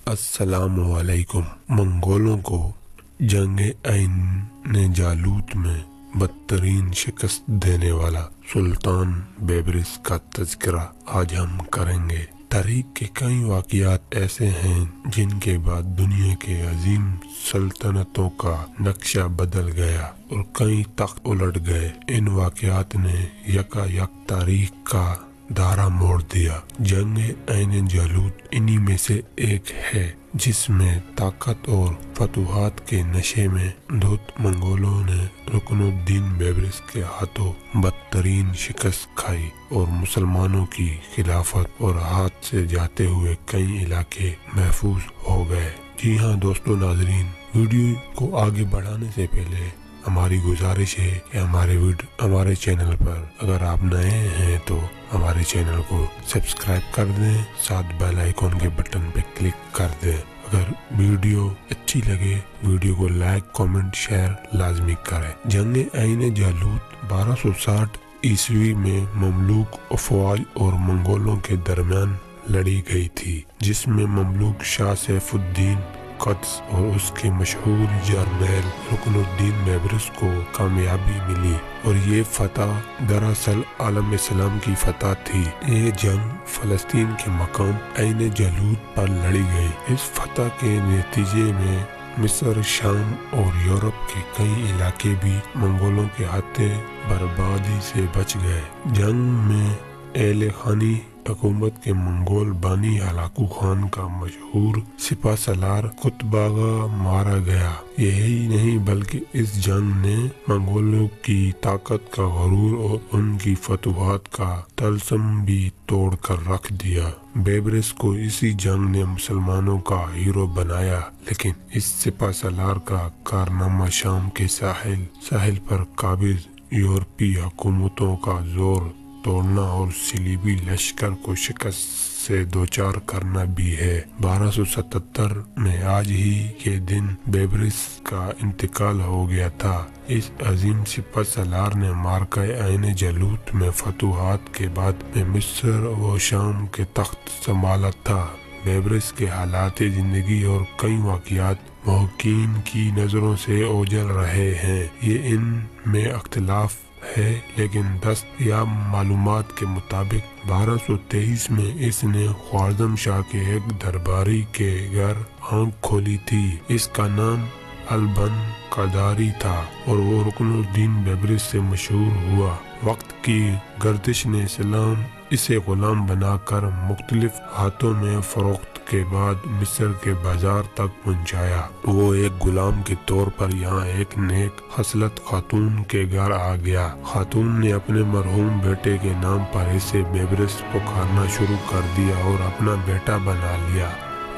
السلام علیکم۔ منگولوں کو جنگ عین جالوت میں بدترین شکست دینے والا سلطان بیبرس کا تذکرہ آج ہم کریں گے۔ تاریخ کے کئی واقعات ایسے ہیں جن کے بعد دنیا کے عظیم سلطنتوں کا نقشہ بدل گیا اور کئی تخت الٹ گئے۔ ان واقعات نے یکا یک تاریخ کا دھارا موڑ دیا۔ جنگ عین جالوت انہی میں سے ایک ہے جس میں طاقت اور فتوحات کے نشے میں دھت منگولوں نے رکن الدین بیبرس کے ہاتھوں بدترین شکست کھائی اور مسلمانوں کی خلافت اور ہاتھ سے جاتے ہوئے کئی علاقے محفوظ ہو گئے۔ جی ہاں دوستو ناظرین، ویڈیو کو آگے بڑھانے سے پہلے ہماری گزارش ہے کہ ہمارے چینل پر اگر آپ نئے ہیں تو ہمارے چینل کو سبسکرائب کر دیں، ساتھ بیل آئیکن کے بٹن پہ کلک کر دیں۔ اگر ویڈیو اچھی لگے ویڈیو کو لائک، کامنٹ، شیئر لازمی کریں۔ جنگ عین جالوت 1260 عیسوی میں مملوک افواج اور منگولوں کے درمیان لڑی گئی تھی، جس میں مملوک شاہ سیف الدین قدس اور اس کے مشہور جرنیل رکن الدین بیبرس کو کامیابی ملی، اور یہ فتح دراصل عالم اسلام کی فتح تھی۔ یہ جنگ فلسطین کے مقام عین جالوت پر لڑی گئی۔ اس فتح کے نتیجے میں مصر، شام اور یورپ کے کئی علاقے بھی منگولوں کے ہاتھوں بربادی سے بچ گئے۔ جنگ میں اہل خانی حکومت کے منگول بانی ہلاکو خان کا مشہور سپہ سالار قطباغا مارا گیا۔ یہی نہیں بلکہ اس جنگ نے منگولوں کی طاقت کا غرور اور ان کی فتوحات کا طلسم بھی توڑ کر رکھ دیا۔ بیبرس کو اسی جنگ نے مسلمانوں کا ہیرو بنایا، لیکن اس سپہ سالار کا کارنامہ شام کے ساحل پر قابض یورپی حکومتوں کا زور توڑنا اور صلیبی لشکر کو شکست سے دوچار کرنا بھی ہے۔ 1277 میں آج ہی کے دن بیبرس کا انتقال ہو گیا تھا۔ اس عظیم سپہ سالار نے معرکہ عین جالوت میں فتوحات کے بعد میں مصر و شام کے تخت سنبھالا تھا۔ بیبرس کے حالات زندگی اور کئی واقعات محققین کی نظروں سے اوجھل رہے ہیں۔ یہ ان میں اختلاف ہے، لیکن دستیاب معلومات کے مطابق 1223 میں اس نے خوارزم شاہ کے ایک درباری کے گھر آنکھ کھولی تھی۔ اس کا نام البن قاداری تھا اور وہ رکن الدین بیبرس سے مشہور ہوا۔ وقت کی گردش نے اسے غلام بنا کر مختلف ہاتھوں میں فروخت کے بعد مصر کے بازار تک پہنچایا۔ وہ ایک غلام کے طور پر یہاں ایک نیک خصلت خاتون کے گھر آ گیا۔ خاتون نے اپنے مرحوم بیٹے کے نام پر اسے بیبرس پکارنا شروع کر دیا اور اپنا بیٹا بنا لیا۔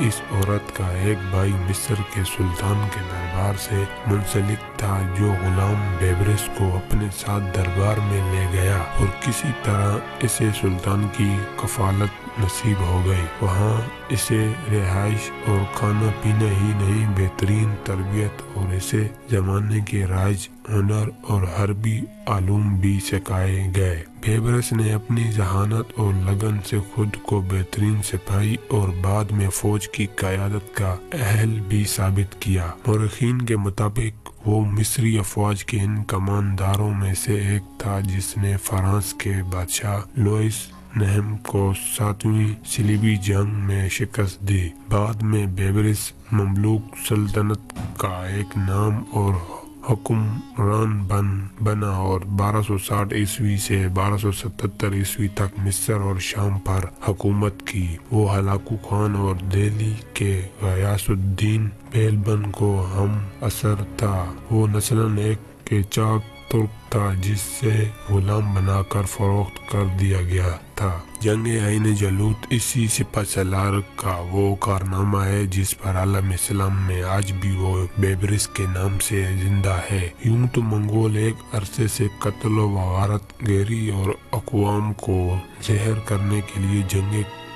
اس عورت کا ایک بھائی مصر کے سلطان کے دربار سے منسلک تھا، جو غلام بیبرس کو اپنے ساتھ دربار میں لے گیا اور کسی طرح اسے سلطان کی کفالت نصیب ہو گئی۔ وہاں اسے رہائش اور کھانا پینا ہی نہیں، بہترین تربیت اور اسے زمانے کے رائج ہنر اور حربی علوم بھی سکھائے گئے۔ بیبرس نے اپنی ذہانت اور لگن سے خود کو بہترین سپاہی اور بعد میں فوج کی قیادت کا اہل بھی ثابت کیا۔ مورخین کے مطابق وہ مصری افواج کے ان کمانداروں میں سے ایک تھا جس نے فرانس کے بادشاہ لوئس نہم کو 7ویں صلیبی جنگ میں شکست دی۔ بعد میں بیبرس مملوک سلطنت کا ایک نام اور حکمران بنا اور 1260 عیسوی سے 1277 عیسوی تک مصر اور شام پر حکومت کی۔ وہ ہلاکو خان اور دہلی کے غیاث الدین بیلبن کو ہم اثر تھا۔ وہ نسلاً ایک قیچاق ترک تھا جس سے غلام بنا کر فروخت کر دیا گیا تھا۔ جنگ عین جالوت اسی سپہ سالار کا وہ کارنامہ ہے جس پر عالم اسلام میں آج بھی وہ بیبرس کے نام سے زندہ ہے۔ یوں تو منگول ایک عرصے سے قتل و غارت گری اور اقوام کو زہر کرنے کے لیے جنگیں